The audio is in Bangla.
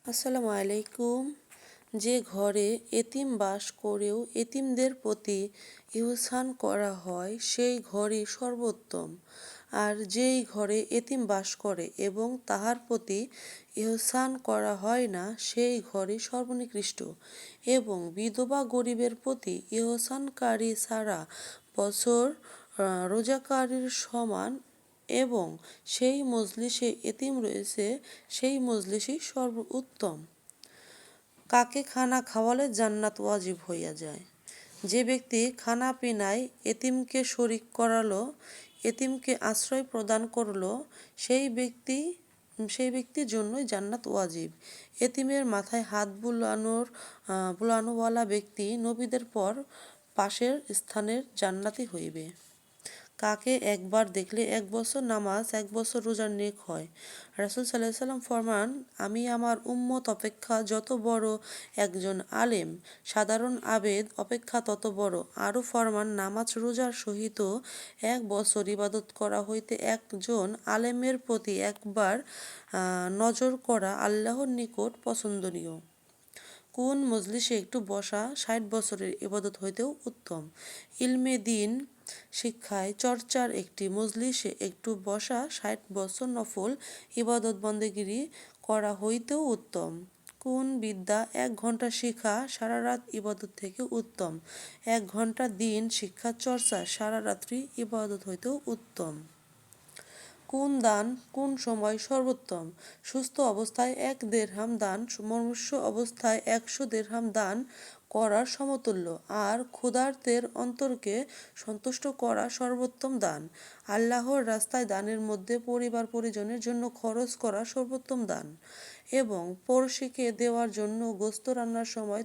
আসসালামু আলাইকুম। যে ঘরে এতিম বাস করেও এতিমদের প্রতি ইহসান করা হয় সেই ঘরই সর্বোত্তম। আর যেই ঘরে এতিম বাস করে এবং তাহার প্রতি ইহসান করা হয় না সেই ঘরই সর্বনিকৃষ্ট। এবং বিধবা গরিবের প্রতি ইহসানকারী সারা বছর রোজাকারীর সমান এবং সেই মজলিসে এতিম রয়েছে সেই মজলিসই সর্বোত্তম। কাকে খানা খাওয়ালে জান্নাত ওয়াজিব হইয়া যায়। যে ব্যক্তি খানা পিনায় এতিমকে শরিক করালো, এতিমকে আশ্রয় প্রদান করলো, সেই ব্যক্তির জন্যই জান্নাত ওয়াজিব। এতিমের মাথায় হাত বুলানোওয়ালা ব্যক্তি নবীদের পর পাশের স্থানের জান্নাতি হইবে। কাকে একবার দেখলে 1 বছর নামাজ 1 বছর রোজার নেক হয়। রাসূল সাল্লাল্লাহু আলাইহি ওয়াসাল্লাম ফরমান, আমি আমার উম্মত অপেক্ষা যত বড় একজন আলেম, সাধারণ আবেদ অপেক্ষা তত বড়। আরও ফরমান, নামাজ রোজার সহিত 1 বছর ইবাদত করা হইতে একজন আলেমের প্রতি একবার নজর করা আল্লাহর নিকট পছন্দনীয়। কোন মজলিসে একটু বসা 60 বছরের ইবাদত হইতেও উত্তম। ইলমে দ্বীন শিক্ষায় চর্চার একটি মজলিসে একটু বসা 60 বছর নফল ইবাদত বন্দেগিরি করা হইতেও উত্তম। কোন বিদ্যা 1 ঘন্টা শিখা সারা রাত ইবাদত থেকে উত্তম। 1 ঘন্টা দ্বীন শিক্ষা চর্চা সারা রাত্রি ইবাদত হইতেও উত্তম। কোন দান কোন সময় সর্বোত্তম। সুস্থ অবস্থায় 1 দিরহাম দান মুমূর্ষু অবস্থায় 100 দিরহাম দান করার সমতুল্য। আর ক্ষুধার্তের অন্তরকে সন্তুষ্ট করা সর্বোত্তম দান। আল্লাহর রাস্তায় দানের মধ্যে পরিবার পরিজনের জন্য খরচ করা সর্বোত্তম দান এবং পড়শিকে দেওয়ার জন্য গোশত রান্নার সময়